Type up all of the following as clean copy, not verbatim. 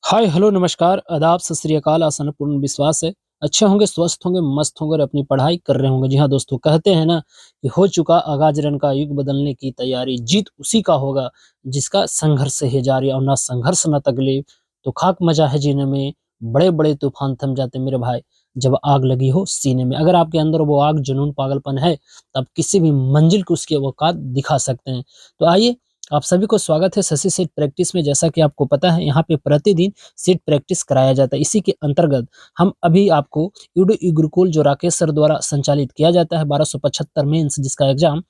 Hi hello नमस्कार आदाब सत श्री अकाल आसान पूर्ण विश्वास है अच्छे होंगे स्वस्थ होंगे मस्त होंगे और अपनी पढ़ाई कर रहे होंगे। जी हाँ दोस्तों, कहते हैं ना कि हो चुका आगाज रन का युग बदलने की तैयारी, जीत उसी का होगा जिसका संघर्ष है जारी, और ना संघर्ष ना तकलीफ तो खाक मजा है जीने में। बड़े बड़े तूफान थम जाते मेरे भाई जब आग लगी हो सीने में। अगर आपके अंदर वो आग जुनून पागलपन है तो आप किसी भी मंजिल को उसकी औकात दिखा सकते हैं। तो आइए, आप सभी को स्वागत है शशि सेठ प्रैक्टिस में। जैसा कि आपको पता है, यहाँ पे प्रतिदिन सेट प्रैक्टिस कराया जाता है। इसी के अंतर्गत हम अभी आपको यूडो गुरुकुल जो राकेश सर द्वारा संचालित किया जाता है 1275 मेंस, जिसका एग्जाम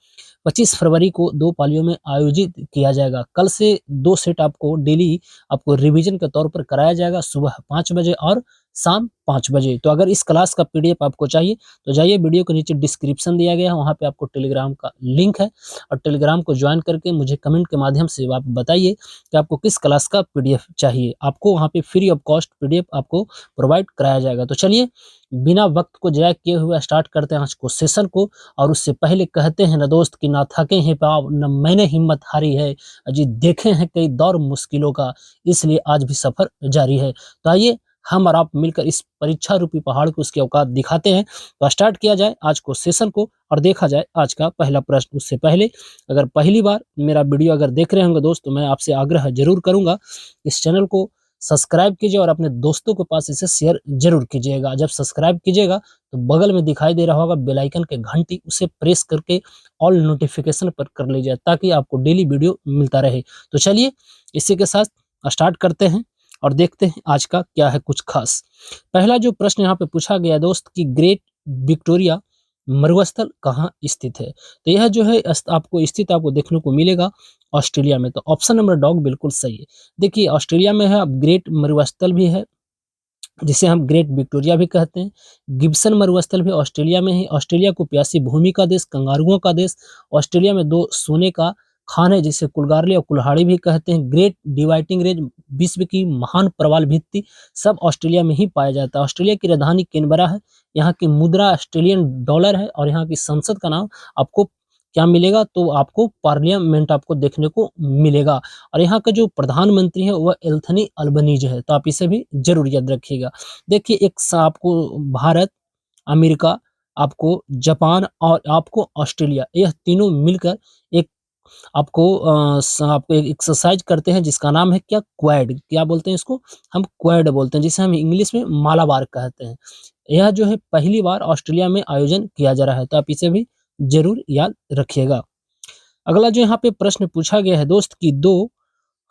25 फरवरी को 2 पालियों में आयोजित किया जाएगा। कल से 2 सेट आपको डेली आपको रिवीजन के तौर पर कराया जाएगा, सुबह 5 बजे और शाम 5 बजे। तो अगर इस क्लास का पीडीएफ आपको चाहिए तो जाइए, वीडियो के नीचे डिस्क्रिप्शन दिया गया है, वहाँ पे आपको टेलीग्राम का लिंक है और टेलीग्राम को ज्वाइन करके मुझे कमेंट के माध्यम से आप बताइए कि आपको किस क्लास का पीडीएफ चाहिए। आपको वहाँ पे फ्री ऑफ कॉस्ट पीडीएफ आपको प्रोवाइड कराया जाएगा। तो चलिए, बिना वक्त को ज़ाया किए हुए स्टार्ट करते हैं आज को सेशन को। और उससे पहले कहते हैं ना दोस्त कि ना थके हैं पाँव न मैंने हिम्मत हारी है, अजी देखे हैं कई दौर मुश्किलों का, इसलिए आज भी सफर जारी है। तो आइए, हम और आप मिलकर इस परीक्षा रूपी पहाड़ को उसकी औकात दिखाते हैं। तो स्टार्ट किया जाए आज को सेशन को और देखा जाए आज का पहला प्रश्न। उससे पहले, अगर पहली बार मेरा वीडियो अगर देख रहे होंगे दोस्त, तो मैं आपसे आग्रह जरूर करूंगा, इस चैनल को सब्सक्राइब कीजिए और अपने दोस्तों के पास इसे शेयर जरूर कीजिएगा। जब सब्सक्राइब कीजिएगा तो बगल में दिखाई दे रहा होगा बेल आइकन के घंटी, उसे प्रेस करके ऑल नोटिफिकेशन पर कर लीजिए ताकि आपको डेली वीडियो मिलता रहे। तो चलिए, इसी के साथ स्टार्ट करते हैं और देखते हैं आज का क्या है कुछ खास। पहला जो प्रश्न यहाँ पे पूछा गया दोस्त कि ग्रेट विक्टोरिया मरुस्थल कहाँ स्थित है। तो यह जो है आपको स्थित आपको देखने को मिलेगा ऑस्ट्रेलिया में। तो ऑप्शन नंबर डॉग बिल्कुल सही है। देखिए, ऑस्ट्रेलिया में है, अब ग्रेट मरुस्थल भी है जिसे हम ग्रेट विक्टोरिया भी कहते हैं। गिब्सन मरुस्थल भी ऑस्ट्रेलिया में है। ऑस्ट्रेलिया को प्यासी भूमि का देश, कंगारुओं का देश। ऑस्ट्रेलिया में 2 सोने का खान है जिसे कुलगारली और कुल्हाड़ी भी कहते हैं। ग्रेट डिवाइडिंग रेंज, विश्व की महान प्रवाल भित्ति, सब ऑस्ट्रेलिया में ही पाया जाता है। ऑस्ट्रेलिया की राजधानी कैनबरा है। यहाँ की मुद्रा ऑस्ट्रेलियन डॉलर है और यहाँ की संसद का नाम आपको क्या मिलेगा, तो आपको पार्लियामेंट आपको देखने को मिलेगा। और यहाँ का जो प्रधानमंत्री है वह एंथनी अल्बनीज है। तो आप इसे भी जरूर याद रखिएगा। देखिए, आपको भारत, अमेरिका, आपको जापान और आपको ऑस्ट्रेलिया, यह तीनों मिलकर एक आपको एक एक्सरसाइज करते हैं जिसका नाम है क्या, क्वाड। क्या बोलते हैं इसको, हम क्वाड बोलते हैं, जिसे हम इंग्लिश में मालाबार कहते हैं। यह जो है पहली बार ऑस्ट्रेलिया में आयोजन किया जा रहा है। तो आप इसे भी जरूर याद रखिएगा। अगला जो यहाँ पे प्रश्न पूछा गया है दोस्त कि 2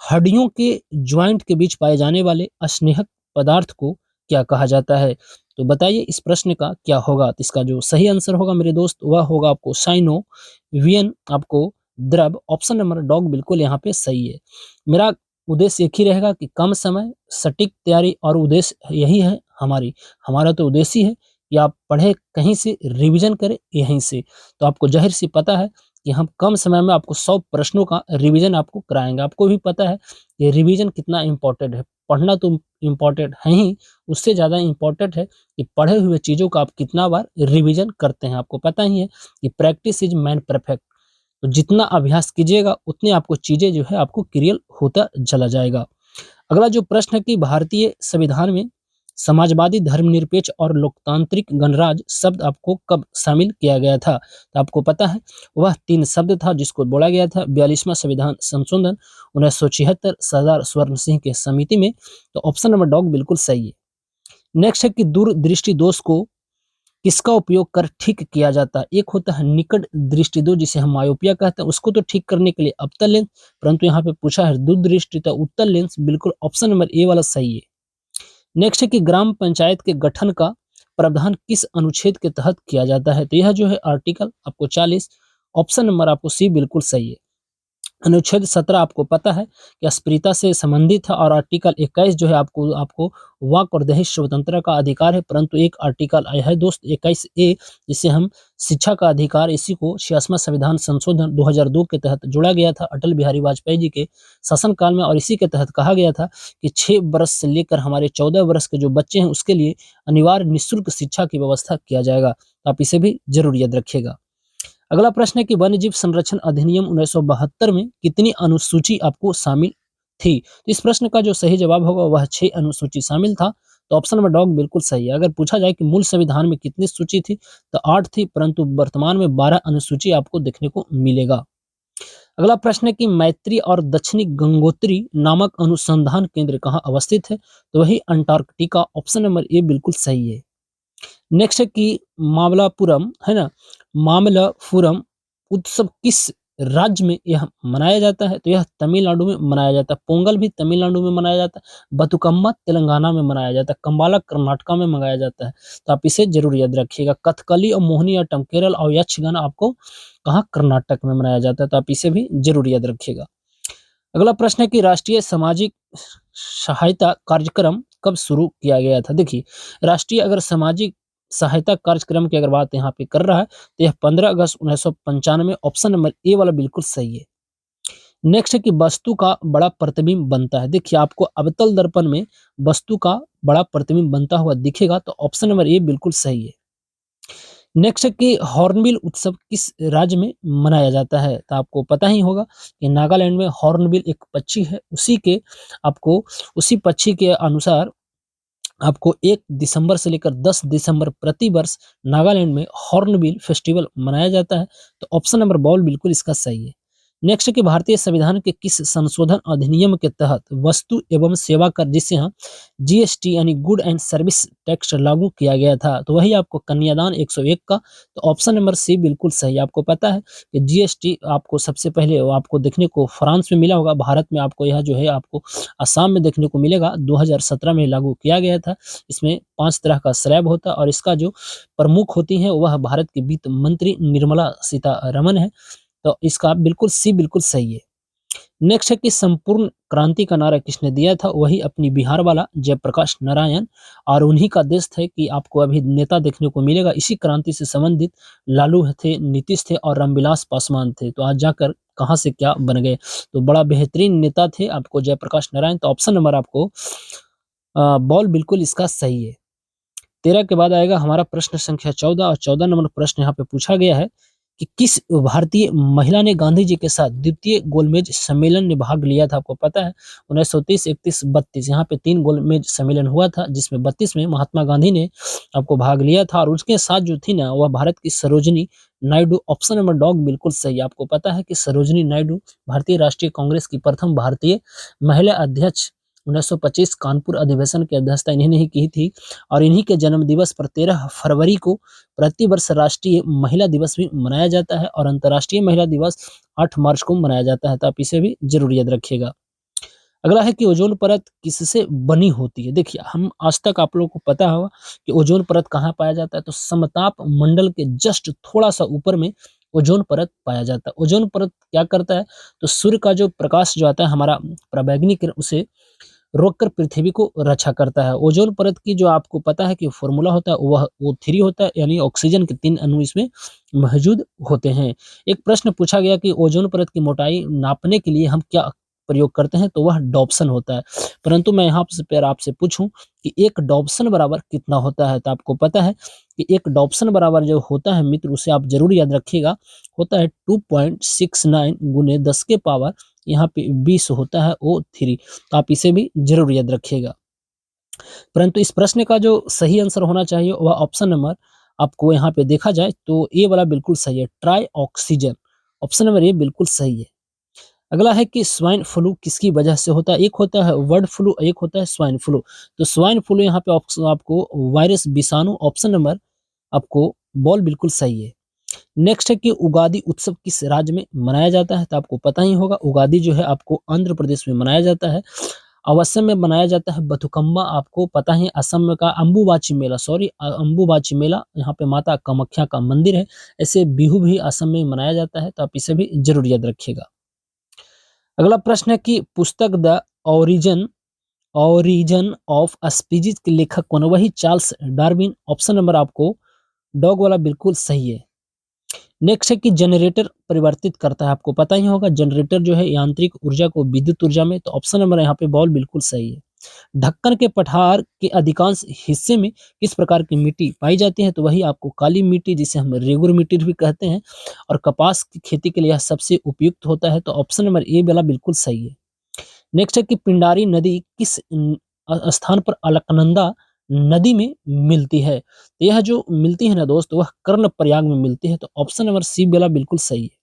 हड्डियों के ज्वाइंट के बीच पाए जाने वाले स्नेहक पदार्थ को क्या कहा जाता है। तो बताइए इस प्रश्न का क्या होगा। तो इसका जो सही आंसर होगा मेरे दोस्त वह होगा आपको साइनोवियन आपको द्रव। ऑप्शन नंबर डॉग बिल्कुल यहाँ पे सही है। मेरा उद्देश्य एक ही रहेगा कि कम समय, सटीक तैयारी, और उद्देश्य यही है हमारा तो उद्देश्य ही है कि आप पढ़े कहीं से, रिवीजन करें यहीं से। तो आपको जाहिर सी पता है कि हम कम समय में आपको 100 प्रश्नों का रिवीजन आपको कराएंगे। आपको भी पता है कि रिवीजन कितना इम्पोर्टेंट है। पढ़ना तो इम्पोर्टेंट है ही, उससे ज़्यादा इम्पोर्टेंट है कि पढ़े हुए चीज़ों का आप कितना बार रिवीजन करते हैं। आपको पता ही है कि प्रैक्टिस इज मैन परफेक्ट। तो जितना अभ्यास कीजिएगा उतनी आपको चीज़ें जो है आपको क्लियर होता चला जाएगा। अगला जो प्रश्न है कि भारतीय संविधान में समाजवादी, धर्मनिरपेक्ष और लोकतांत्रिक गणराज्य शब्द आपको कब शामिल किया गया था। तो आपको पता है वह 3 शब्द था जिसको बोला गया था 42वां संविधान संशोधन 1976 सरदार स्वर्ण सिंह के समिति में। तो ऑप्शन नंबर डॉग बिल्कुल सही है। नेक्स्ट है कि दूरदृष्टि दोष को किसका उपयोग कर ठीक किया जाता है। एक होता है निकट दृष्टि दोष जिसे हम मायोपिया कहते हैं, उसको तो ठीक करने के लिए अवतल लेंस, परंतु यहाँ पे पूछा है दूरदृष्टि तो उत्तल लेंस। बिल्कुल ऑप्शन नंबर ए वाला सही है। नेक्स्ट है कि ग्राम पंचायत के गठन का प्रावधान किस अनुच्छेद के तहत किया जाता है। तो यह जो है आर्टिकल आपको 40, ऑप्शन नंबर आपको सी बिल्कुल सही है। अनुच्छेद 17 आपको पता है कि अस्पृश्यता से संबंधित है और आर्टिकल 21 जो है आपको आपको वाक और दहेज स्वतंत्रता का अधिकार है। परंतु एक आर्टिकल आया है दोस्त 21 ए, जिसे हम शिक्षा का अधिकार, इसी को 86वां संविधान संशोधन 2002 के तहत जोड़ा गया था अटल बिहारी वाजपेयी जी के शासनकाल में। और इसी के तहत कहा गया था कि 6 वर्ष से लेकर हमारे 14 वर्ष के जो बच्चे हैं उसके लिए अनिवार्य निःशुल्क शिक्षा की व्यवस्था किया जाएगा। तो आप इसे भी जरूर याद रखिएगा। अगला प्रश्न है कि वन्यजीव संरक्षण अधिनियम 1972 में कितनी अनुसूची आपको शामिल थी। तो इस प्रश्न का जो सही जवाब होगा वह 6 अनुसूची शामिल था। तो ऑप्शन नंबर डॉग बिल्कुल सही है। अगर पूछा जाए कि मूल संविधान में कितनी सूची थी, तो 8 थी, परंतु वर्तमान में 12 अनुसूची आपको देखने को मिलेगा। अगला प्रश्न है कि मैत्री और दक्षिणी गंगोत्री नामक अनुसंधान केंद्र कहाँ अवस्थित है? तो वही अंटार्कटिका, ऑप्शन नंबर ए बिल्कुल सही है। नेक्स्ट है कि मामलापुरम है ना, मामल्लपुरम उत्सव किस राज्य में यह मनाया जाता है? तो यह तमिलनाडु में मनाया जाता है। पोंगल भी तमिलनाडु में मनाया जाता है। बतुकम्मा तेलंगाना में मनाया जाता है। कंबाला कर्नाटका में मनाया जाता है। तो आप इसे जरूर याद रखिएगा। कथकली और मोहिनीअट्टम केरल और यक्षगान आपको कहाँ कर्नाटक में मनाया जाता है। तो आप इसे भी जरूर याद रखिएगा। अगला प्रश्न है कि राष्ट्रीय सामाजिक सहायता कार्यक्रम कब शुरू किया गया था? देखिए, राष्ट्रीय अगर सामाजिक सहायता कार्यक्रम की अगर बात यहाँ पे कर रहा है, तो यह 15 अगस्त 1995, ऑप्शन नंबर ए वाला बिल्कुल सही है। नेक्स्ट है कि वस्तु का बड़ा प्रतिबिंब बनता है। देखिए, आपको अवतल दर्पण में वस्तु का बड़ा प्रतिबिंब बनता हुआ दिखेगा, तो ऑप्शन नंबर ए बिल्कुल सही है। नेक्स्ट है कि हॉर्नबिल उत्सव किस राज्य में मनाया जाता है? तो आपको पता ही होगा कि नागालैंड में हॉर्नबिल एक पक्षी है। आपको उसी पक्षी के अनुसार आपको 1 दिसंबर से लेकर 10 दिसंबर प्रति वर्ष नागालैंड में हॉर्नबिल फेस्टिवल मनाया जाता है। तो ऑप्शन नंबर बॉल बिल्कुल इसका सही है। नेक्स्ट है कि भारतीय संविधान के किस संशोधन अधिनियम के तहत वस्तु एवं सेवा कर, जिसे यहाँ जीएसटी यानी गुड एंड सर्विस टैक्स लागू किया गया था? तो वही आपको कन्यादान 101 का। तो ऑप्शन नंबर सी बिल्कुल सही। आपको पता है कि जीएसटी आपको सबसे पहले आपको देखने को फ्रांस में मिला होगा। भारत में आपको यह जो है आपको असम में देखने को मिलेगा। 2017 में लागू किया गया था। इसमें 5 तरह का स्लैब होता है और इसका जो प्रमुख होती है वह भारत की वित्त मंत्री निर्मला सीतारमन है। तो इसका बिल्कुल सी बिल्कुल सही है। नेक्स्ट है कि संपूर्ण क्रांति का नारा किसने दिया था? वही अपनी बिहार वाला जयप्रकाश नारायण। और उन्हीं का देश थे कि आपको अभी नेता देखने को मिलेगा इसी क्रांति से संबंधित। लालू थे, नीतीश थे और रामविलास पासवान थे। तो आज जाकर कहाँ से क्या बन गए। तो बड़ा बेहतरीन नेता थे आपको जयप्रकाश नारायण। तो ऑप्शन नंबर आपको बॉल बिल्कुल इसका सही है। 13 के बाद आएगा हमारा प्रश्न संख्या 14 और 14 नंबर प्रश्न यहाँ पे पूछा गया है कि किस भारतीय महिला ने गांधी जी के साथ द्वितीय गोलमेज सम्मेलन में भाग लिया था? आपको पता है 1930, 31, 32 यहाँ पे 3 गोलमेज सम्मेलन हुआ था, जिसमें 32 में महात्मा गांधी ने आपको भाग लिया था और उसके साथ जो थी ना वह भारत की Sarojini Naidu. Option number dog बिल्कुल सही। आपको पता है कि सरोजिनी नायडू भारतीय राष्ट्रीय कांग्रेस की प्रथम भारतीय महिला अध्यक्ष। 1925 कानपुर अधिवेशन की अध्यक्षता इन्हीं ने ही की थी और इन्हीं के जन्म दिवस पर 13 फरवरी को प्रतिवर्ष राष्ट्रीय महिला दिवस भी मनाया जाता है और अंतर्राष्ट्रीय महिला दिवस 8 मार्च को मनाया जाता है। तो आप इसे भी जरूर याद रखिएगा। अगला है कि ओजोन परत किससे बनी होती है? देखिए, हम आज तक आप लोगों को पता होगा कि ओजोन परत कहाँ पाया जाता है। तो समताप मंडल के जस्ट थोड़ा सा ऊपर में ओजोन परत पाया जाता है। ओजोन परत क्या करता है? तो सूर्य का जो प्रकाश जो आता है हमारा पराबैंगनी किरण, उसे रोककर पृथ्वी को रक्षा करता है। ओजोन परत की जो आपको पता है कि फॉर्मूला होता है वह O3 होता है, यानी ऑक्सीजन के 3 अणु इसमें मौजूद होते हैं। एक प्रश्न पूछा गया कि ओजोन परत की मोटाई नापने के लिए हम क्या प्रयोग करते हैं? तो वह डॉप्सन होता है। परंतु मैं यहाँ से पर आपसे पूछूं कि एक डॉप्सन बराबर कितना होता है? तो आपको पता है कि एक डॉप्सन बराबर जो होता है मित्र, उसे आप जरूर याद रखिएगा, होता है 2.69 गुने 10 के पावर यहाँ पे 20 होता है O3। तो आप इसे भी जरूर याद रखिएगा। परंतु इस प्रश्न का जो सही आंसर होना चाहिए वह ऑप्शन नंबर आपको यहाँ पे देखा जाए तो ए वाला बिल्कुल सही है, ट्राई ऑक्सीजन। ऑप्शन नंबर ए बिल्कुल सही है। अगला है कि स्वाइन फ्लू किसकी वजह से होता है? एक होता है बर्ड फ्लू, एक होता है स्वाइन फ्लू। तो स्वाइन फ्लू यहाँ पे आपको वायरस विषाणु, ऑप्शन नंबर आपको बॉल बिल्कुल सही है। नेक्स्ट है कि उगादी उत्सव किस राज्य में मनाया जाता है? तो आपको पता ही होगा उगादी जो है आपको आंध्र प्रदेश में मनाया जाता है। और असम में मनाया जाता है बथुकम्मा, आपको पता है असम में का अंबुबाची मेला, अंबुबाची मेला, यहाँ पे माता कामाख्या का मंदिर है। ऐसे बिहू भी असम में मनाया जाता है। तो आप इसे भी जरूर याद रखिएगा। अगला प्रश्न है कि पुस्तक the origin origin of species के लेखक कौन है? वही चार्ल्स डार्विन। ऑप्शन नंबर आपको डॉग वाला बिल्कुल सही है। नेक्स्ट है कि जनरेटर परिवर्तित करता है। आपको पता ही होगा जनरेटर जो है यांत्रिक ऊर्जा को विद्युत ऊर्जा में। तो ऑप्शन नंबर यहाँ पे बॉल बिल्कुल सही है। ढक्कन के पठार के अधिकांश हिस्से में किस प्रकार की मिट्टी पाई जाती है? तो वही आपको काली मिट्टी, जिसे हम रेगुर मिट्टी भी कहते हैं, और कपास की खेती के लिए यह सबसे उपयुक्त होता है। तो ऑप्शन नंबर ए वाला बिल्कुल सही है। नेक्स्ट है कि पिंडारी नदी किस स्थान पर अलकनंदा नदी में मिलती है? तो यह जो मिलती है ना दोस्त, वह कर्णप्रयाग में मिलती है। तो ऑप्शन नंबर सी वाला बिल्कुल सही है।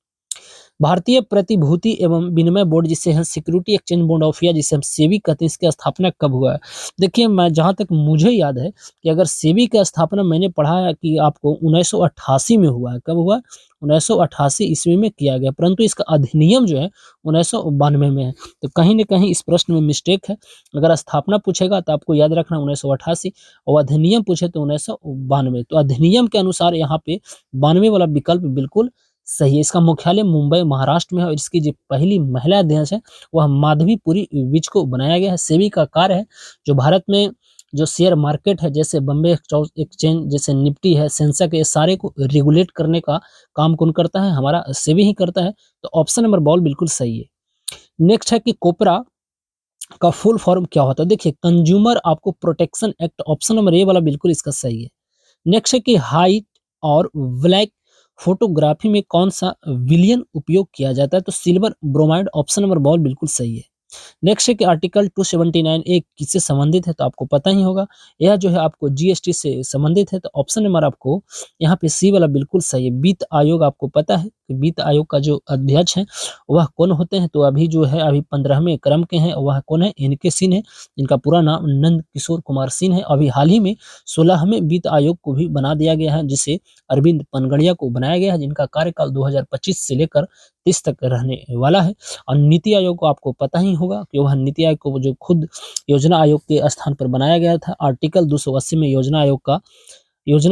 भारतीय प्रतिभूति एवं विनिमय बोर्ड, जिसे हम security exchange board of India, जिसे हम सेबी कहते हैं, इसकी स्थापना कब हुआ है? देखिए, मैं जहाँ तक मुझे याद है कि अगर सेबी का स्थापना मैंने पढ़ा है कि आपको 1988 में हुआ है। कब हुआ? 1988 ईस्वी में किया गया, परंतु इसका अधिनियम जो है 1992 में है। तो कहीं न कहीं इस प्रश्न में मिस्टेक है। अगर स्थापना पूछेगा तो आपको याद रखना 1988, और अधिनियम पूछे तो 1992। तो अधिनियम के अनुसार यहाँ पे 92 वाला विकल्प बिल्कुल सही है। इसका मुख्यालय मुंबई महाराष्ट्र में है, और इसकी जो पहली महिला अध्यक्ष है वह माधवीपुरी विज को बनाया गया है। सेबी का कार्य है जो भारत में जो शेयर मार्केट है, जैसे बॉम्बे एक्सचेंज, जैसे निफ्टी है, सेंसेक्स, ये सारे को रेगुलेट करने का काम कौन करता है? हमारा सेबी ही करता है। तो ऑप्शन नंबर बॉल बिल्कुल सही है। नेक्स्ट है कि कोपरा का फुल फॉर्म क्या होता है? देखिए, कंज्यूमर आपको protection act, option number A वाला बिल्कुल इसका सही है। नेक्स्ट है कि हाइट और ब्लैक फोटोग्राफी में कौन सा विलियन उपयोग किया जाता है? तो silver bromide, option number ball बिल्कुल सही है। नेक्स्ट है कि आर्टिकल 279 ए किससे संबंधित है? तो आपको पता ही होगा, यह जो है आपको जीएसटी से संबंधित है। तो ऑप्शन नंबर आपको यहाँ पे सी वाला बिल्कुल सही है। वित्त आयोग, आपको पता है कि वित्त आयोग का जो अध्यक्ष है वह कौन होते हैं? तो अभी जो है अभी 15वें क्रम के हैं, वह कौन है? एनके सिंह है, जिनका पूरा नाम नंद किशोर कुमार सिंह है। अभी हाल ही में 16वें वित्त आयोग को भी बना दिया गया है, जिसे अरविंद पनगड़िया को बनाया गया है, जिनका कार्यकाल 2025 से लेकर 30 तक रहने वाला है। और नीति आयोग को आपको पता ही होगा कि वह नीति आयोग को जो खुद योजना आयोग के स्थान पर बनाया गया था। आर्टिकल 280 में योजना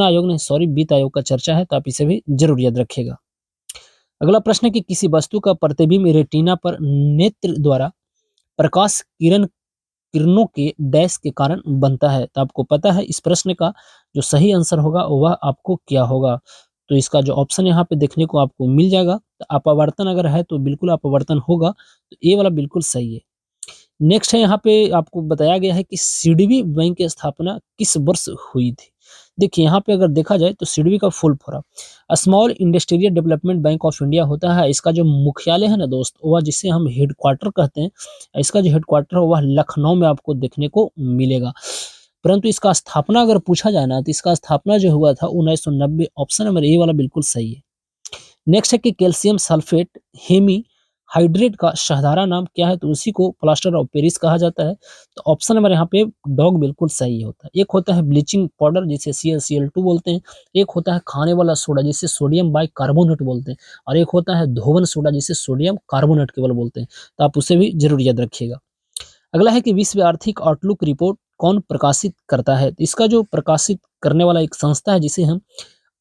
आयोग ने सॉरी वित्त आयोग का चर्चा है, तो आप इसे भी जरूर याद रखिएगा। अगला प्रश्न है कि किसी वस्तु का प्रतिबिंब रेटिना पर नेत्र द्वारा प्रकाश किरणों के डैश के कारण बनता है। तो आपको पता है इस प्रश्न का जो सही आंसर होगा वह आपको क्या होगा? तो इसका जो ऑप्शन यहाँ पे देखने को आपको मिल जाएगा, तो अपवर्तन अगर है तो बिल्कुल अपवर्तन होगा, तो ए वाला बिल्कुल सही है। नेक्स्ट है, यहाँ पे आपको बताया गया है कि सिडबी बैंक की स्थापना किस वर्ष हुई थी? देखिए, यहाँ पे अगर देखा जाए तो सिडबी का full form small industrial development bank of India होता है। इसका जो मुख्यालय है ना दोस्त, वह जिसे हम हेडक्वार्टर कहते हैं, इसका जो हेडक्वार्टर है वह लखनऊ में आपको देखने को मिलेगा। परंतु इसका स्थापना अगर पूछा जाए ना, तो इसका स्थापना जो हुआ था 1990, ऑप्शन नंबर ए वाला बिल्कुल सही है। नेक्स्ट है कि कैल्शियम सल्फेट हेमी हाइड्रेट का शहदारा नाम क्या है? तो उसी को प्लास्टर ऑफ पेरिस कहा जाता है। तो ऑप्शन नंबर यहाँ पे डॉग बिल्कुल सही होता है। एक होता है ब्लीचिंग पाउडर, जिसे CaCl2 बोलते हैं। एक होता है खाने वाला सोडा, जिसे सोडियम बाइकार्बोनेट बोलते हैं। और एक होता है धोवन सोडा, जिसे सोडियम कार्बोनेट केवल बोलते हैं। तो आप उसे भी जरूर याद रखिएगा। अगला है कि विश्व आर्थिक आउटलुक रिपोर्ट कौन प्रकाशित करता है? तो इसका जो प्रकाशित करने वाला एक संस्था है, जिसे हम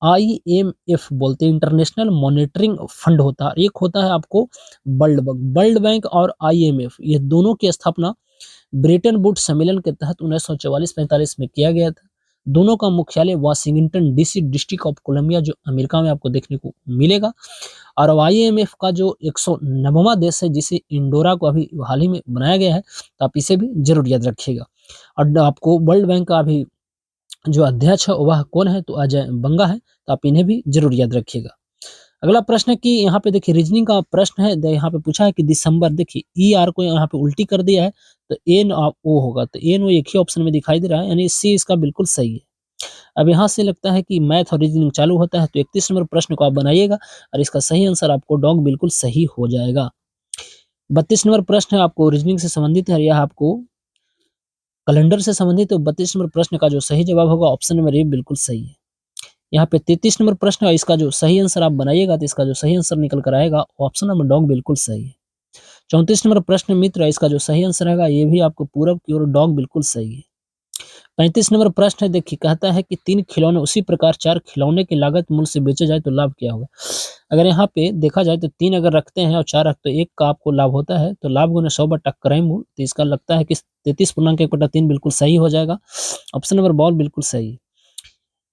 IMF बोलते हैं, इंटरनेशनल मॉनिटरिंग फंड होता है। एक होता है आपको वर्ल्ड बैंक और IMF, ये दोनों की स्थापना ब्रेटन वुड्स सम्मेलन के तहत 1944-45 में किया गया था। दोनों का मुख्यालय Washington DC, district of Columbia, जो अमेरिका में आपको देखने को मिलेगा। और IMF का जो 109वां देश है, जिसे इंडोरा को अभी हाल ही में बनाया गया है, तो आप इसे भी जरूर याद रखिएगा। और आपको वर्ल्ड बैंक का अभी जो अध्यक्ष है वह कौन है? तो अजय बंगा है। तो आप इन्हें भी जरूर याद रखिएगा। अगला प्रश्न है कि यहाँ पे देखिए रीजनिंग का प्रश्न है। यहाँ पे पूछा है कि दिसंबर, देखिए ER को यहाँ पे उल्टी कर दिया है, तो NO होगा। तो NO एक ही ऑप्शन में दिखाई दे रहा है, यानी C इसका बिल्कुल सही है। अब यहाँ से लगता है कि मैथ और रीजनिंग चालू होता है, तो 31 नंबर प्रश्न को आप बनाइएगा, और इसका सही आंसर आपको डॉग बिल्कुल सही हो जाएगा। 32 नंबर प्रश्न है, आपको रीजनिंग से संबंधित है, यह आपको कैलेंडर से संबंधित। तो 32 नंबर प्रश्न का जो सही जवाब होगा ऑप्शन नंबर ए बिल्कुल सही है। यहाँ पे 33 नंबर प्रश्न है, इसका जो सही आंसर आप बनाइएगा, तो इसका जो सही आंसर निकल कर आएगा ऑप्शन नंबर डॉग बिल्कुल सही है। 34 नंबर प्रश्न मित्र, इसका जो सही आंसर रहेगा ये भी आपको पूरब की ओर डॉग बिल्कुल सही है। 35 नंबर प्रश्न है, देखिए कहता है कि 3 खिलौने उसी प्रकार 4 खिलौने की लागत मूल्य से बेचे जाए तो लाभ क्या होगा? अगर यहाँ पे देखा जाए तो 3 अगर रखते हैं और 4 रखते हैं, 1 का आपको लाभ होता है, तो लाभ गुना 100 बटा क्रय मूल, तो इसका लगता है कि 33.1/3 बिल्कुल सही हो जाएगा। ऑप्शन नंबर बॉल बिल्कुल सही है।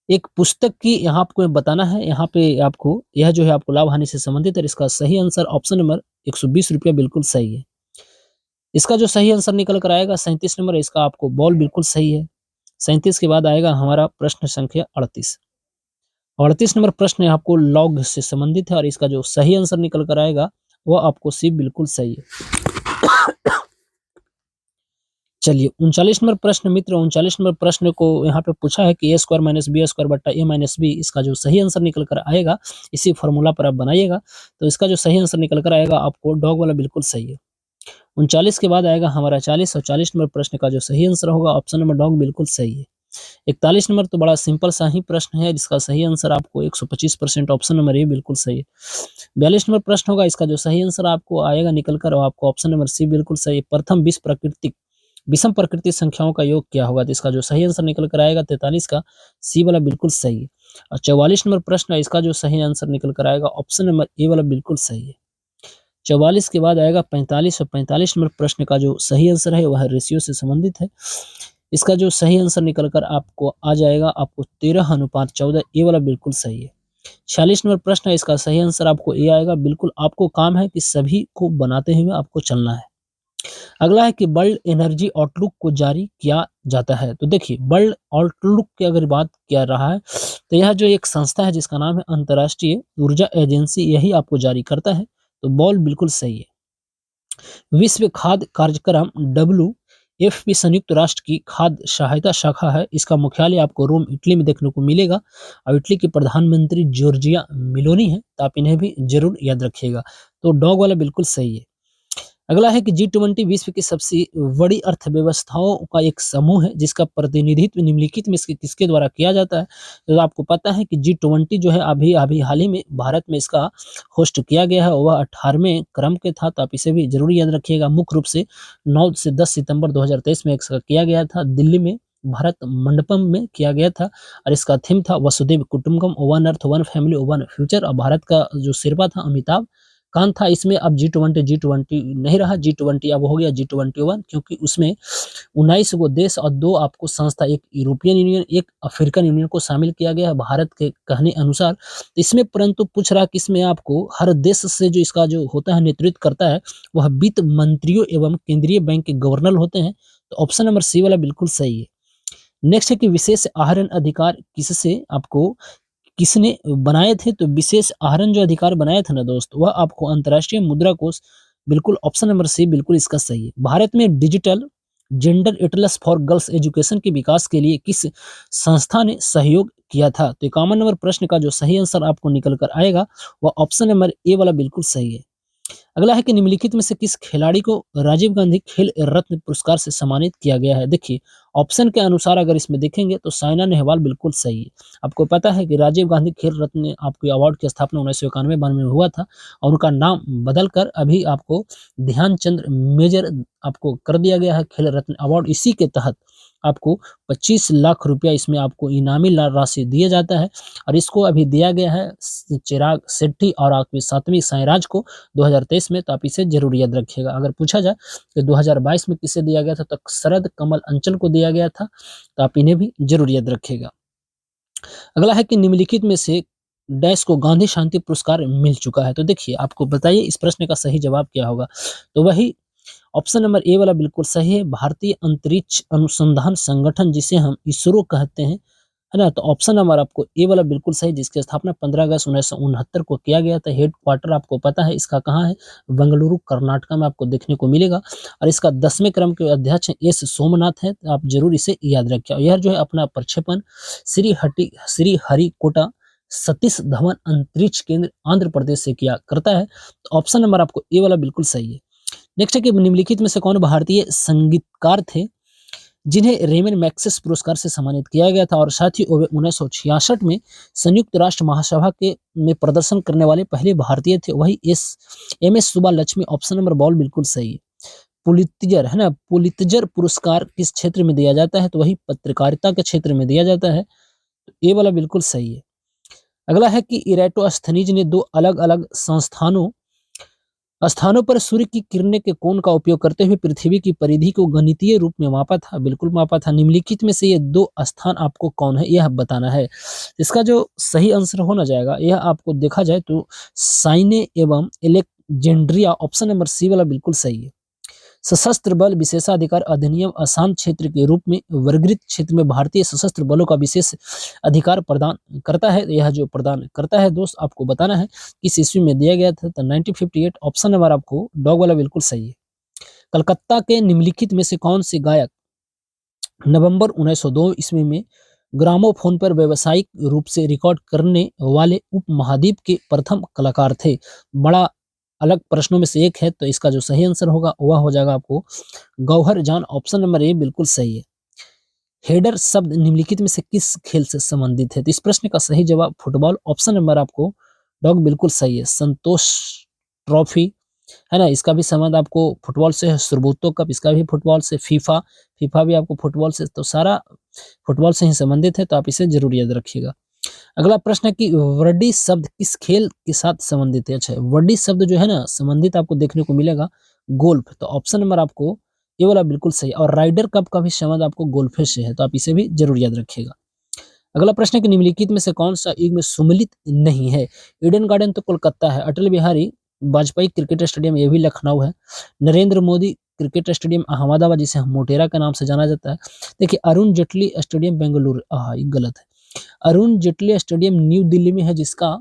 एक पुस्तक की यहाँ आपको बताना है, यहाँ पे आपको यह जो है आपको लाभ हानि से संबंधित है, इसका सही आंसर ऑप्शन नंबर 120 रुपया बिल्कुल सही है। इसका जो सही आंसर निकल कर आएगा 37 नंबर, इसका आपको बॉल बिल्कुल सही है। 37 के बाद आएगा हमारा प्रश्न संख्या 38। 38 नंबर प्रश्न आपको लॉग से संबंधित है, और इसका जो सही आंसर निकल कर आएगा वो आपको सी बिल्कुल सही है। चलिए 39 नंबर प्रश्न मित्र, 39 नंबर प्रश्न को यहाँ पे पूछा है कि a² - b² बट्टा a - b, इसका जो सही आंसर निकल कर आएगा, इसी फॉर्मूला पर आप बनाइएगा। तो इसका जो सही आंसर निकल कर आएगा आपको डॉग वाला बिल्कुल सही है। 39 के बाद आएगा हमारा 40 और 40 नंबर प्रश्न का जो सही आंसर होगा ऑप्शन नंबर डॉग बिल्कुल सही है। 41 नंबर तो बड़ा सिंपल सा ही प्रश्न है, जिसका सही आंसर आपको 125% ऑप्शन नंबर ए बिल्कुल सही है। 42 नंबर प्रश्न होगा, इसका जो सही आंसर आपको आएगा निकल कर, और आपको ऑप्शन नंबर सी बिल्कुल सही है। प्रथम विषम प्रकृति संख्याओं का योग क्या होगा? तो इसका जो सही आंसर निकल कर आएगा 43 का सी वाला बिल्कुल सही है। और 44 नंबर प्रश्न है, इसका जो सही आंसर निकल कर आएगा ऑप्शन नंबर ए वाला बिल्कुल सही है। 44 के बाद आएगा 45 और 45 नंबर प्रश्न का जो सही आंसर है वह रेशियो से संबंधित है। इसका जो सही आंसर निकल कर आपको आ जाएगा आपको 13:14, ये वाला बिल्कुल सही है। 46 नंबर प्रश्न है, इसका सही आंसर आपको ए आएगा। बिल्कुल आपको काम है कि सभी को बनाते हुए आपको चलना है। अगला है कि वर्ल्ड एनर्जी आउटलुक को जारी किया जाता है। तो देखिए वर्ल्ड आउटलुक की अगर बात किया रहा है तो यह जो एक संस्था है जिसका नाम है अंतर्राष्ट्रीय ऊर्जा एजेंसी, यही आपको जारी करता है। तो बॉल बिल्कुल सही है। विश्व खाद्य कार्यक्रम WFP संयुक्त राष्ट्र की खाद्य सहायता शाखा है। इसका मुख्यालय आपको रोम इटली में देखने को मिलेगा और इटली के प्रधानमंत्री जॉर्जिया मेलोनी है, तो आप इन्हें भी जरूर याद रखिएगा। तो डॉग वाला बिल्कुल सही है। अगला है कि G20 विश्व की सबसे बड़ी अर्थव्यवस्थाओं का एक समूह है, जिसका प्रतिनिधित्व निम्नलिखित में से किसके द्वारा किया जाता है? तो आपको पता है कि G20 जो है अभी अभी हाल ही में भारत में इसका होस्ट किया गया है, वह 18वें क्रम के था, तो आप इसे भी जरूर याद रखिएगा। मुख्य रूप से 9 से 10 सितंबर 2023 में इसका किया गया था, दिल्ली में भारत मंडपम में किया गया था, और इसका थीम था वसुधैव कुटुंबकम, one earth one family one future. और भारत का जो शेरपा था अमिताभ कांत था। इसमें अब G20 नहीं रहा, G20 अब हो गया G21, क्योंकि उसमें 19 गो देश और 2 आपको संस्था, एक यूरोपियन यूनियन, एक अफ्रीकन यूनियन को शामिल किया गया है भारत के कहने अनुसार। तो इसमें परंतु पूछ रहा कि इसमें आपको हर देश से जो इसका जो होता है नेतृत्व करता है, वह वित्त मंत्रियों एवं केंद्रीय बैंक के गवर्नर होते हैं। तो ऑप्शन नंबर सी वाला बिल्कुल सही है। नेक्स्ट है कि विशेष आहरण अधिकार किसने बनाए थे? तो विशेष आहरण जो अधिकार बनाए थे ना दोस्त, वह आपको अंतर्राष्ट्रीय मुद्रा कोष, बिल्कुल ऑप्शन नंबर सी बिल्कुल इसका सही है। भारत में digital gender Atlas for girls education के विकास के लिए किस संस्था ने सहयोग किया था? तो 51 नंबर प्रश्न का जो सही आंसर आपको निकल कर आएगा वह ऑप्शन नंबर ए वाला बिल्कुल सही है। अगला है कि निम्नलिखित में से किस खिलाड़ी को राजीव गांधी खेल रत्न पुरस्कार से सम्मानित किया गया है? देखिए ऑप्शन के अनुसार अगर इसमें देखेंगे तो साइना नेहवाल बिल्कुल सही है। आपको पता है कि राजीव गांधी खेल रत्न आपके अवार्ड की स्थापना 1991 में हुआ था, और उनका नाम बदलकर अभी आपको ध्यानचंद मेजर आपको कर दिया गया है खेल रत्न अवार्ड। इसी के तहत आपको 25 लाख रुपया इसमें आपको इनामी राशि दिया जाता है, और इसको अभी दिया गया है चिराग शेट्टी और आपके सात्विक साईराज को 2023 में। तो आप इसे जरूर याद रखिएगा। अगर पूछा जाए कि 2022 में किसे दिया गया था, तो शरद कमल अंचल को दिया गया था, तो आप इन्हें भी जरूर याद रखिएगा। अगला है कि निम्नलिखित में से डैश को गांधी शांति पुरस्कार मिल चुका है? तो देखिए आपको बताइए इस प्रश्न का सही जवाब क्या होगा? तो वही ऑप्शन नंबर ए वाला बिल्कुल सही है। भारतीय अंतरिक्ष अनुसंधान संगठन, जिसे हम इसरो कहते हैं, है ना, तो ऑप्शन नंबर आपको ए वाला बिल्कुल सही, जिसकी स्थापना 15 अगस्त 1969 को किया गया था। हेड क्वार्टर आपको पता है इसका कहाँ है? बेंगलुरु कर्नाटका में आपको देखने को मिलेगा, और इसका 10वें क्रम के अध्यक्ष एस सोमनाथ है। तो आप जरूर इसे याद रखिए। और यह जो है अपना प्रक्षेपण श्री हरिकोटा सतीश धवन अंतरिक्ष केंद्र आंध्र प्रदेश से किया करता है। तो ऑप्शन नंबर आपको ए वाला बिल्कुल सही है। नेक्स्ट है कि निम्नलिखित में से कौन भारतीय संगीतकार थे जिन्हें रेमन मैग्सेस पुरस्कार से सम्मानित किया गया था? और साथ ही 1966 में संयुक्त राष्ट्र महासभा के में प्रदर्शन करने वाले पहले भारतीय थे, वही MS Subba Lakshmi. Option number ball बिल्कुल सही है। पुलित्जर, है ना, पुलित्जर पुरस्कार किस क्षेत्र में दिया जाता है? तो वही पत्रकारिता के क्षेत्र में दिया जाता है। तो ये वाला बिल्कुल सही है। अगला है कि इराटोस्थनीज ने 2 अलग अलग स्थानों पर सूर्य की किरणें के कोण का उपयोग करते हुए पृथ्वी की परिधि को गणितीय रूप में मापा था। बिल्कुल मापा था। निम्नलिखित में से ये 2 स्थान आपको कौन है, यह बताना है। इसका जो सही आंसर होना जाएगा, यह आपको देखा जाए तो साइने एवं एलेक्जेंड्रिया, ऑप्शन नंबर सी वाला बिल्कुल सही है। सशस्त्र बल विशेषाधिकार अधिनियम अशांत क्षेत्र के रूप में वर्गीकृत क्षेत्र में भारतीय सशस्त्र बलों का विशेष अधिकार प्रदान करता है। यह जो प्रदान करता है दोस्त, आपको बताना है किस ईस्वी में दिया गया था। तो 1958, ऑप्शन नंबर आपको डॉग वाला बिल्कुल सही है। कलकत्ता के निम्नलिखित में से कौन से गायक नवंबर 1902 ईस्वी में ग्रामोफोन पर व्यावसायिक रूप से रिकॉर्ड करने वाले उपमहाद्वीप के प्रथम कलाकार थे। बड़ा अलग प्रश्नों में से एक है, तो इसका जो सही आंसर होगा वह हो जाएगा आपको गौहर जान। ऑप्शन नंबर ए बिल्कुल सही है। हेडर शब्द निम्नलिखित में से किस खेल से संबंधित है? तो इस प्रश्न का सही जवाब फुटबॉल। ऑप्शन नंबर आपको डॉग बिल्कुल सही है। संतोष ट्रॉफी है ना, इसका भी संबंध आपको फुटबॉल से है। सुब्रतो कप, इसका भी फुटबॉल से। फीफा, फीफा भी आपको फुटबॉल से, तो सारा फुटबॉल से ही संबंधित है, तो आप इसे जरूर याद रखिएगा। अगला प्रश्न है कि वर्डी शब्द किस खेल के साथ संबंधित है? अच्छा, वर्डी शब्द जो है ना संबंधित आपको देखने को मिलेगा गोल्फ, तो ऑप्शन नंबर आपको ये वाला बिल्कुल सही। और राइडर कप का भी संबंध आपको गोल्फ से है, तो आप इसे भी जरूर याद रखिएगा। अगला प्रश्न है कि निम्नलिखित में से कौन सा युग में सुमेलित नहीं है? ईडन गार्डन तो कोलकाता है, अटल बिहारी वाजपेयी क्रिकेट स्टेडियम ये भी लखनऊ है, नरेंद्र मोदी क्रिकेट स्टेडियम अहमदाबाद जिसे हम मोटेरा के नाम से जाना जाता है। देखिए, अरुण जेटली स्टेडियम बेंगलुरु, ये गलत है। अरुण जेटली स्टेडियम न्यू दिल्ली में है, जिसका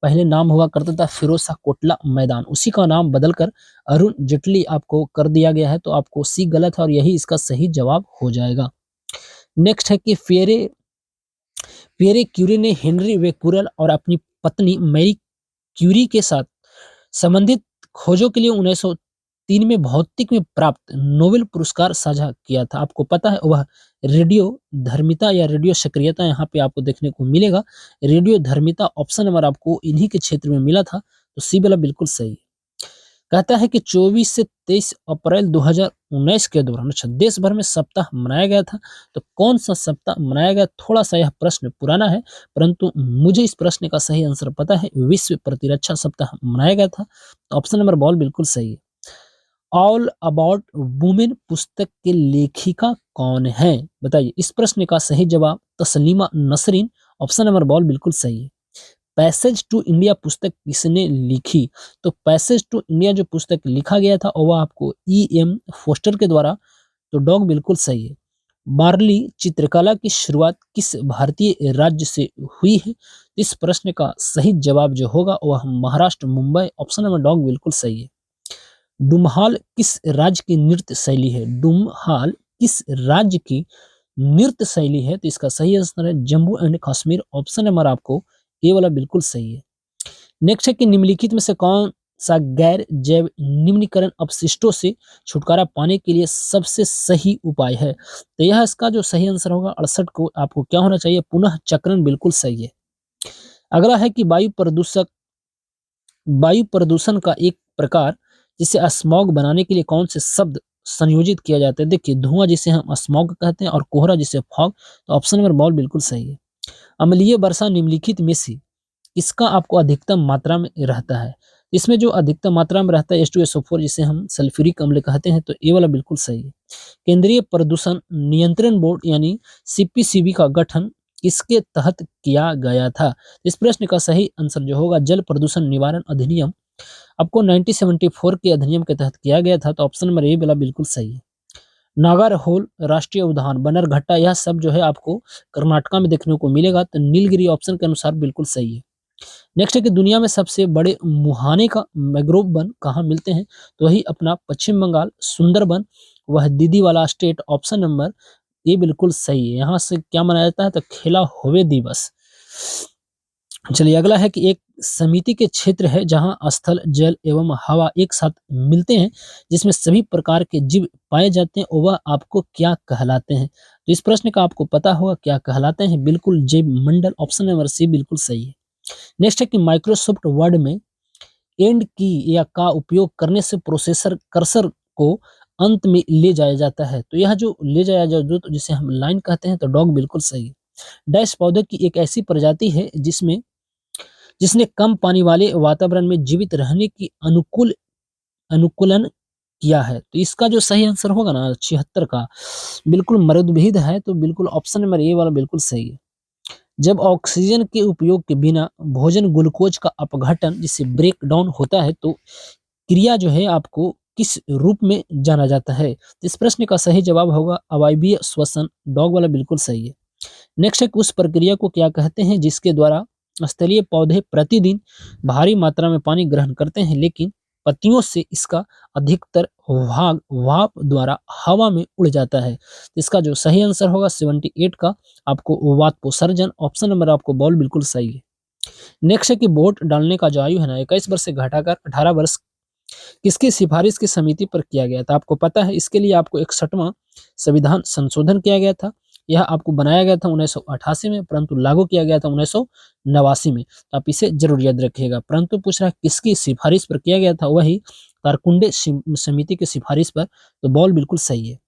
पहले नाम हुआ करता था फिरोज शाह कोटला मैदान, उसी का नाम बदलकर अरुण जेटली आपको कर दिया गया है, तो आपको सी गलत है और यही इसका सही जवाब हो जाएगा। नेक्स्ट है कि पियरे क्यूरी ने हेनरी बेक्यूरेल और अपनी पत्नी मैरी क्यूरी के साथ संबंधित खोजों के लिए 1903 में भौतिक में प्राप्त नोबेल पुरस्कार साझा किया था। आपको पता है वह रेडियो धर्मिता या रेडियो सक्रियता यहाँ पे आपको देखने को मिलेगा। रेडियो धर्मिता ऑप्शन नंबर आपको इन्हीं के क्षेत्र में मिला था, तो सी वाला बिल्कुल सही है। कहता है कि 24 से 23 अप्रैल 2019 के दौरान अच्छा देश भर में सप्ताह मनाया गया था, तो कौन सा सप्ताह मनाया गया? थोड़ा सा यह प्रश्न पुराना है, परंतु मुझे इस प्रश्न का सही आंसर पता है। विश्व प्रतिरक्षा सप्ताह मनाया गया था, तो ऑप्शन नंबर बॉल बिल्कुल सही है। ऑल अबाउट वुमेन पुस्तक के लेखिका कौन है? बताइए। इस प्रश्न का सही जवाब Taslima Nasreen. Option number ball बिल्कुल सही है। पैसेज टू इंडिया पुस्तक किसने लिखी? तो पैसेज टू इंडिया जो पुस्तक लिखा गया था वह आपको E.M. फोस्टर के द्वारा, तो डॉग बिल्कुल सही है। बार्ली चित्रकला की शुरुआत किस भारतीय राज्य से हुई है? इस प्रश्न का सही जवाब जो होगा वह Maharashtra Mumbai. Option number dog बिल्कुल सही है। डुमहाल किस राज्य की नृत्य शैली है? डुमहाल किस राज्य की नृत्य शैली है? तो इसका सही आंसर है Jammu and Kashmir. Option number आपको ये वाला बिल्कुल सही है। नेक्स्ट है कि निम्नलिखित में से कौन सा गैर जैव निम्नीकरण अपशिष्टों से छुटकारा पाने के लिए सबसे सही उपाय है? तो यह इसका जो सही आंसर होगा 68 को आपको क्या होना चाहिए? पुनः चक्रण बिल्कुल सही है। अगला है कि वायु प्रदूषण का एक प्रकार जिसे स्मॉग बनाने के लिए कौन से शब्द संयोजित किया जाता है? देखिए, धुआं जिसे हम स्मॉग कहते हैं और कोहरा जिसे फॉग, तो ऑप्शन नंबर बॉल बिल्कुल सही है। अम्लीय वर्षा निम्नलिखित में से इसका आपको अधिकतम मात्रा में रहता है? इसमें जो अधिकतम मात्रा में रहता है H2SO4 जिसे हम सल्फ्यूरिक अम्ल कहते हैं, तो ये वाला बिल्कुल सही है। केंद्रीय प्रदूषण नियंत्रण बोर्ड यानी CPCB का गठन किसके तहत किया गया था? इस प्रश्न का सही आंसर जो होगा जल प्रदूषण निवारण अधिनियम आपको 1974 के अधिनियम के तहत किया गया था, तो ऑप्शन नंबर ए वाला बिल्कुल सही है। नागरहोल राष्ट्रीय उद्यान बनरघट्टा यह सब जो है आपको कर्नाटका में देखने को मिलेगा, तो नीलगिरी ऑप्शन के अनुसार बिल्कुल सही है। नेक्स्ट है कि दुनिया में सबसे बड़े मुहाने का मैग्रोव वन कहाँ मिलते हैं? तो वही अपना पश्चिम बंगाल सुंदरबन, वह दीदी वाला स्टेट। ऑप्शन नंबर ये बिल्कुल सही है। यहाँ से क्या मनाया जाता है? तो खेला होवे दिवस। चलिए, अगला है कि एक समिति के क्षेत्र है जहां स्थल जल एवं हवा एक साथ मिलते हैं, जिसमें सभी प्रकार के जीव पाए जाते हैं, और वह आपको क्या कहलाते हैं? तो इस प्रश्न का आपको पता होगा क्या कहलाते हैं? बिल्कुल जैव मंडल। ऑप्शन नंबर सी बिल्कुल सही है। नेक्स्ट है कि माइक्रोसॉफ्ट वर्ड में एंड की या का उपयोग करने से प्रोसेसर कर्सर को अंत में ले जाया जाता है, तो यह जो ले जाया जाए तो जिसे हम लाइन कहते हैं, तो डॉग बिल्कुल सही है। डैश पौधे की एक ऐसी प्रजाति है जिसने कम पानी वाले वातावरण में जीवित रहने की अनुकूलन किया है, तो इसका जो सही आंसर होगा ना 76 का, बिल्कुल मरुद्भिद है, तो बिल्कुल ऑप्शन नंबर ए वाला बिल्कुल सही है। जब ऑक्सीजन के उपयोग के बिना भोजन ग्लूकोज का अपघटन जिसे ब्रेक डाउन होता है, तो क्रिया जो है आपको किस रूप में जाना जाता है? तो इस प्रश्न का सही जवाब होगा अवायवीय श्वसन। डॉग वाला बिल्कुल सही है। नेक्स्ट है कि उस प्रक्रिया को क्या कहते हैं जिसके द्वारा स्थलीय पौधे प्रतिदिन भारी मात्रा में पानी ग्रहण करते हैं, लेकिन पत्तियों से इसका अधिकतर वाप द्वारा हवा में उड़ जाता है। तो इसका जो सही आंसर होगा 78 का आपको वाष्पोत्सर्जन, ऑप्शन नंबर आपको बॉल बिल्कुल सही है। नेक्स्ट है कि वोट डालने का जो आयु है ना 21 वर्ष से घटाकर 18 वर्ष किसकी सिफारिश की समिति पर किया गया था? आपको पता है इसके लिए आपको 61वां संविधान संशोधन किया गया था। यह आपको बनाया गया था 1988 में, परंतु लागू किया गया था 1989 में। तो आप इसे जरूर याद रखिएगा। परंतु पूछ रहा है किसकी सिफारिश पर किया गया था? वही कारकुंडे समिति की सिफारिश पर। तो बॉल बिल्कुल सही है।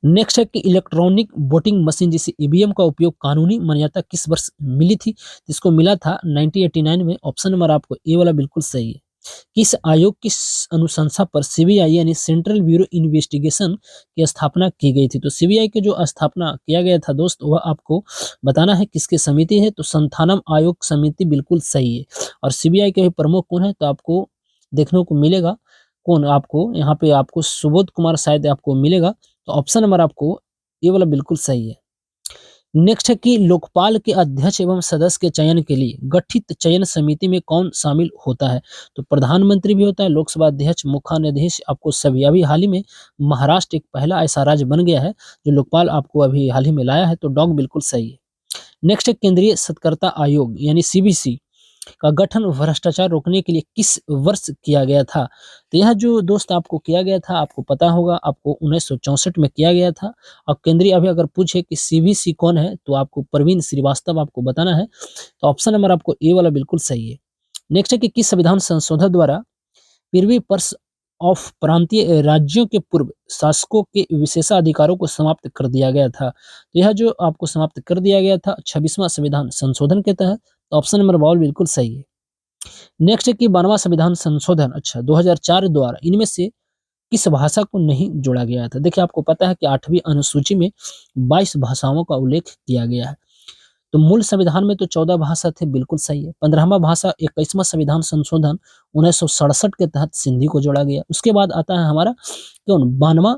नेक्स्ट है कि इलेक्ट्रॉनिक वोटिंग मशीन जिसे ईवीएम का उपयोग कानूनी मान्यता किस वर्ष मिली थी? इसको मिला था 1989 में। ऑप्शन नंबर आपको ए वाला बिल्कुल सही है। किस आयोग की अनुशंसा पर सीबीआई यानी सेंट्रल ब्यूरो इन्वेस्टिगेशन की स्थापना की गई थी? तो सीबीआई की जो स्थापना किया गया था दोस्त, वह आपको बताना है किसकी समिति है। तो संथानम आयोग समिति बिल्कुल सही है। और सीबीआई के प्रमुख कौन है? तो आपको देखने को मिलेगा कौन, आपको यहाँ पे आपको सुबोध कुमार शायद आपको मिलेगा। तो ऑप्शन नंबर आपको ये वाला बिल्कुल सही है। नेक्स्ट है कि लोकपाल के अध्यक्ष एवं सदस्य के चयन के लिए गठित चयन समिति में कौन शामिल होता है? तो प्रधानमंत्री भी होता है, लोकसभा अध्यक्ष, मुख्यान्याधीश, आपको सभी। अभी हाल ही में महाराष्ट्र एक पहला ऐसा राज्य बन गया है जो लोकपाल आपको अभी हाल ही में लाया है। तो डॉग बिल्कुल सही है। नेक्स्ट है केंद्रीय सतर्कता आयोग यानी सीबीसी का गठन भ्रष्टाचार रोकने के लिए किस वर्ष किया गया था? तो यह जो दोस्त आपको किया गया था, आपको पता होगा, आपको 1964 में किया गया था। और केंद्रीय अभी अगर पूछे कि सीबीसी कौन है, तो आपको प्रवीण श्रीवास्तव आपको बताना है। तो ऑप्शन नंबर आपको ए वाला बिल्कुल सही है। नेक्स्ट है कि किस संविधान संशोधन द्वारा पृथ्वी पर ऑफ प्रांतीय राज्यों के पूर्व शासकों के विशेषाधिकारों को समाप्त कर दिया गया था? तो यह जो आपको समाप्त कर दिया गया था 26वां संविधान संशोधन के तहत। तो ऑप्शन नंबर बॉल बिल्कुल सही है। नेक्स्ट है कि 12वां संविधान संशोधन 2004 द्वारा इनमें से किस भाषा को नहीं जोड़ा गया था? देखिए आपको पता है कि 8वीं अनुसूची में 22 भाषाओं का उल्लेख किया गया है। तो मूल संविधान में तो 14 भाषा थे, बिल्कुल सही है। 15वां भाषा 21वां संविधान संशोधन 1967 के तहत सिंधी को जोड़ा गया। उसके बाद आता है हमारा कौन 92वां,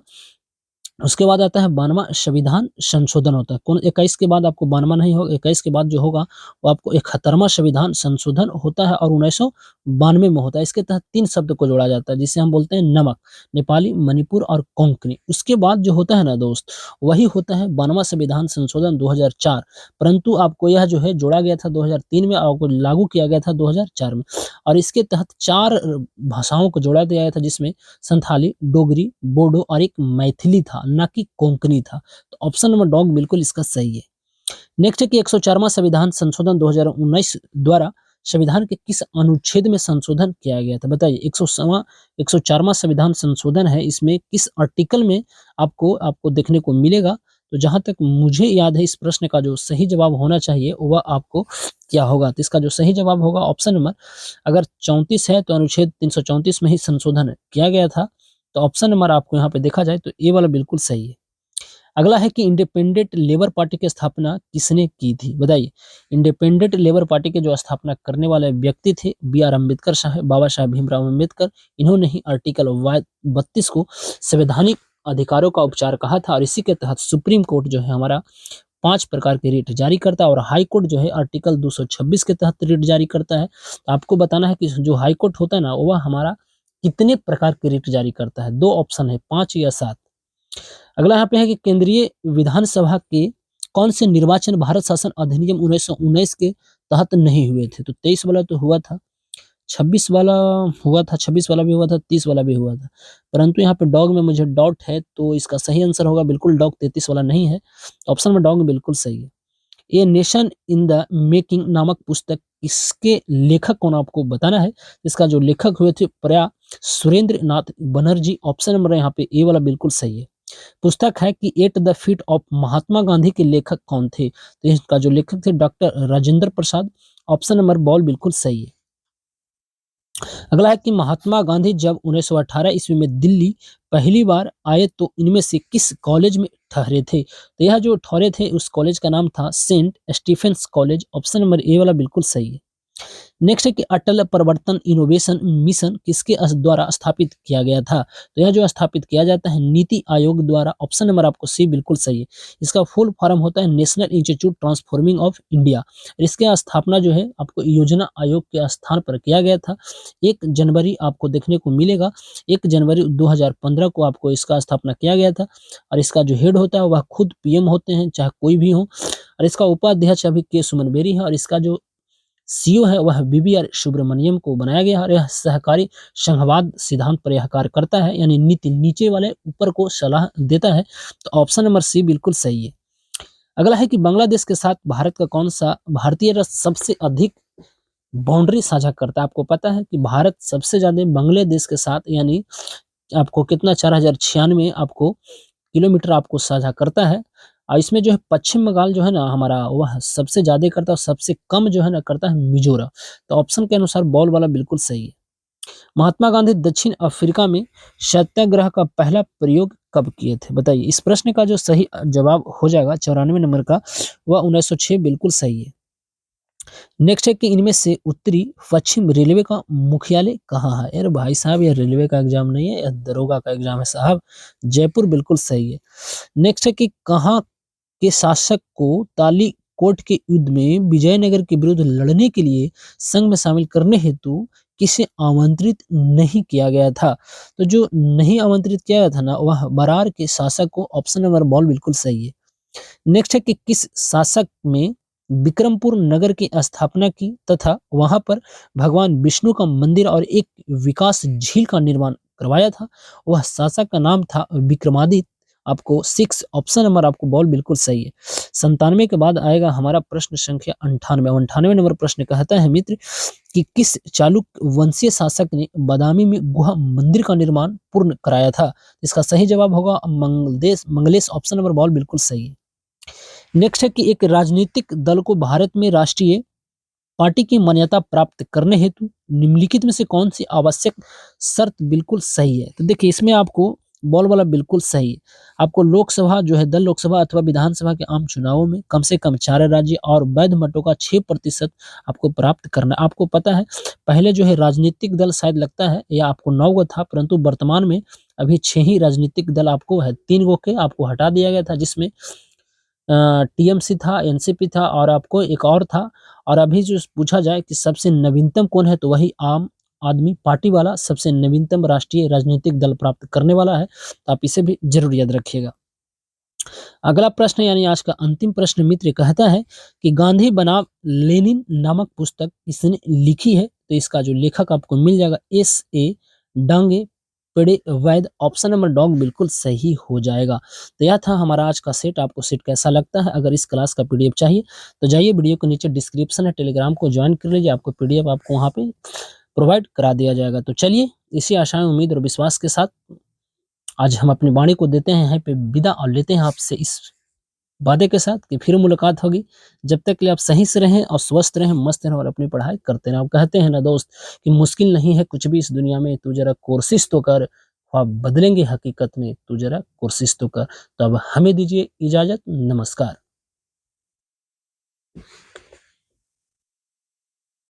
उसके बाद आता है 92वां संविधान संशोधन होता है। कौन 21 के बाद आपको 92वां नहीं होगा, 21 के बाद जो होगा वो आपको 71वां संविधान संशोधन होता है और 1992 में होता है। इसके तहत 3 शब्द को जोड़ा जाता है जिसे हम बोलते हैं नमक, नेपाली, मणिपुर और कोंकणी। उसके बाद जो होता है ना दोस्त, वही होता है 92वां संविधान संशोधन 2004। परंतु आपको यह जो है जोड़ा गया था 2003 में और आपको लागू किया गया था 2004 में। और इसके तहत 4 भाषाओं को जोड़ा दिया गया था जिसमें संथाली, डोगरी, बोडो और एक मैथिली था, ना कि कोंकणी था। तो ऑप्शन नंबर डॉग बिल्कुल इसका सही है। नेक्स्ट है कि 104वां संविधान संशोधन 2019 द्वारा संविधान के किस अनुच्छेद में संशोधन किया गया था? बताइए 104वां संविधान संशोधन है, इसमें किस आर्टिकल में आपको आपको देखने को मिलेगा? तो जहां तक मुझे याद है इस प्रश्न का जो सही जवाब होना चाहिए वह आपको क्या होगा? तो इसका जो सही जवाब होगा ऑप्शन नंबर, अगर 34 है तो अनुच्छेद 334 में ही संशोधन किया गया था। तो ऑप्शन नंबर आपको यहाँ पे देखा जाए तो ए वाला बिल्कुल सही है। अगला है कि इंडिपेंडेंट लेबर पार्टी की स्थापना किसने की थी? बताइए। इंडिपेंडेंट लेबर पार्टी के जो स्थापना करने वाले व्यक्ति थे बी.आर. अम्बेडकर साहब, बाबा साहब भीमराव अम्बेडकर। इन्होंने ही आर्टिकल 32 को संवैधानिक अधिकारों का उपचार कहा था और इसी के तहत सुप्रीम कोर्ट जो है हमारा 5 प्रकार के रिट जारी करता है और हाई कोर्ट जो है आर्टिकल 226 के तहत रिट जारी करता है। तो आपको बताना है कि जो हाई कोर्ट होता है ना वह हमारा कितने प्रकार के रिट जारी करता है? 2 ऑप्शन है, 5 या 7। अगला यहाँ पे है कि केंद्रीय विधानसभा के कौन से निर्वाचन भारत शासन अधिनियम 1919 के तहत नहीं हुए थे? तो 23 वाला तो हुआ था, 26 वाला हुआ था, 26 वाला भी हुआ था, 30 वाला भी हुआ था। परंतु यहाँ पे डॉग में मुझे डाउट है, तो इसका सही आंसर होगा बिल्कुल डॉग 33 वाला नहीं है। ऑप्शन में डॉग बिल्कुल सही है। A nation in the making नामक पुस्तक इसके लेखक कौन आपको बताना है? इसका जो लेखक हुए थे प्रया सुरेंद्र नाथ बनर्जी। ऑप्शन नंबर यहाँ पे ए वाला बिल्कुल सही है। पुस्तक है कि at the feet of Mahatma Gandhi के लेखक कौन थे? तो इसका जो लेखक थे doctor Rajendra Prasad. Option number ball बिल्कुल सही है। अगला है कि महात्मा गांधी जब 1918 ईस्वी में दिल्ली पहली बार आए तो इनमें से किस कॉलेज में ठहरे थे? तो यह जो ठहरे थे उस कॉलेज का नाम था Saint Stephen's college. Option number A वाला बिल्कुल सही है। नेक्स्ट है कि अटल प्रवर्तन इनोवेशन मिशन किसके द्वारा स्थापित किया गया था? तो यह जो स्थापित किया जाता है नीति आयोग द्वारा। ऑप्शन नंबर आपको सी बिल्कुल सही है। इसका फुल फॉर्म होता है national institute transforming of India. इसकी स्थापना जो है आपको योजना आयोग के स्थान पर किया गया था। 1 जनवरी आपको देखने को मिलेगा। 1 जनवरी 2015 को आपको इसका स्थापना किया गया था और इसका जो हेड होता है वह खुद पीएम होते हैं, चाहे कोई भी हो। और इसका उपाध्यक्ष अभी के सुमन बेरी है और इसका जो सीईओ है वह बीबीआर सुब्रमण्यम को बनाया गया है और यह सहकारी संघवाद सिद्धांत पर यह कार्य करता है, यानी नीति नीचे वाले ऊपर को सलाह देता है। तो ऑप्शन नंबर सी बिल्कुल सही है। अगला है कि बांग्लादेश के साथ भारत का कौन सा भारतीय राष्ट्र सबसे अधिक बाउंड्री साझा करता है? आपको पता है कि भारत सबसे ज्यादा बांग्लादेश के साथ यानी आपको कितना 4096 आपको किलोमीटर आपको साझा करता है। और इसमें जो है पश्चिम बंगाल जो है ना हमारा वह सबसे ज़्यादा करता है और सबसे कम जो है ना करता है मिजोरम। तो ऑप्शन के अनुसार बॉल वाला बिल्कुल सही है। महात्मा गांधी दक्षिण अफ्रीका में सत्याग्रह का पहला प्रयोग कब किए थे? बताइए। इस प्रश्न का जो सही जवाब हो जाएगा 94 नंबर का, वह 1906 बिल्कुल सही है। नेक्स्ट है कि इनमें से उत्तरी पश्चिम रेलवे का मुख्यालय कहाँ है? यार भाई साहब यह रेलवे का एग्जाम नहीं है, यह दरोगा का एग्जाम है साहब। जयपुर बिल्कुल सही है। नेक्स्ट है कि कहाँ के शासक को तालीकोट के युद्ध में विजयनगर के विरुद्ध लड़ने के लिए संघ में शामिल करने हेतु किसे आमंत्रित नहीं किया गया था? तो जो नहीं आमंत्रित किया गया था ना वह बरार के शासक को। ऑप्शन नंबर बॉल बिल्कुल सही है। नेक्स्ट है कि किस शासक में विक्रमपुर नगर की स्थापना की तथा वहां पर भगवान विष्णु का मंदिर और एक विकास झील का निर्माण करवाया था? वह शासक का नाम था विक्रमादित्य। आपको 6 ऑप्शन नंबर आपको बॉल बिल्कुल सही है। 97 के बाद आएगा हमारा प्रश्न संख्या 98। 98 नंबर प्रश्न कहता है मित्र कि किस चालुक्य वंशीय शासक ने बादामी में गुहा मंदिर का निर्माण पूर्ण कराया था? इसका सही जवाब होगा मंगलेश। ऑप्शन नंबर बॉल बिल्कुल सही है। नेक्स्ट है कि एक राजनीतिक दल को भारत में राष्ट्रीय पार्टी की मान्यता प्राप्त करने हेतु निम्नलिखित में से कौन सी आवश्यक शर्त बिल्कुल सही है? तो देखिए इसमें आपको बॉल वाला बिल्कुल सही है। आपको लोकसभा जो है दल लोकसभा अथवा विधानसभा के आम चुनावों में कम से कम 4 राज्य और वैध मतों का 6% आपको प्राप्त करना है। आपको पता है पहले जो है राजनीतिक दल शायद लगता है या आपको 9 गो था, परंतु वर्तमान में अभी 6 ही राजनीतिक दल आपको है। 3 गो के आपको हटा दिया गया था जिसमें टीएमसी था, एनसीपी था और आपको एक और था। और अभी जो पूछा जाए कि सबसे नवीनतम कौन है तो वही आम आदमी पार्टी वाला सबसे नवीनतम राष्ट्रीय राजनीतिक दल प्राप्त करने वाला है। तो आप इसे भी जरूर याद रखिएगा। अगला प्रश्न यानी आज का अंतिम प्रश्न मित्र कहता है कि गांधी बनाम लेनिन नामक पुस्तक किसने लिखी है? तो इसका जो लेखक आपको मिल जाएगा S.A. डांगे पेड़े वैद। ऑप्शन नंबर डॉग बिल्कुल सही हो जाएगा। तो यह था हमारा आज का सेट। आपको सेट कैसा लगता है? अगर इस क्लास का पीडीएफ चाहिए तो जाइए वीडियो के नीचे डिस्क्रिप्शन है, टेलीग्राम को ज्वाइन कर लीजिए। आपको पीडीएफ आपको वहाँ पे प्रोवाइड करा दिया जाएगा। तो चलिए इसी आशा उम्मीद और विश्वास के साथ आज हम अपनी वाणी को देते हैं यहीं पे विदा और लेते हैं आपसे इस वादे के साथ कि फिर मुलाकात होगी। जब तक के लिए आप सही से रहें और स्वस्थ रहें, मस्त रहें और अपनी पढ़ाई करते रहें। आप कहते हैं ना दोस्त कि मुश्किल नहीं है कुछ भी इस दुनिया में, तू जरा कोशिश तो कर, ख्वाब बदलेंगे हकीकत में, तू जरा कोशिश तो कर। तो अब हमें दीजिए इजाजत। नमस्कार।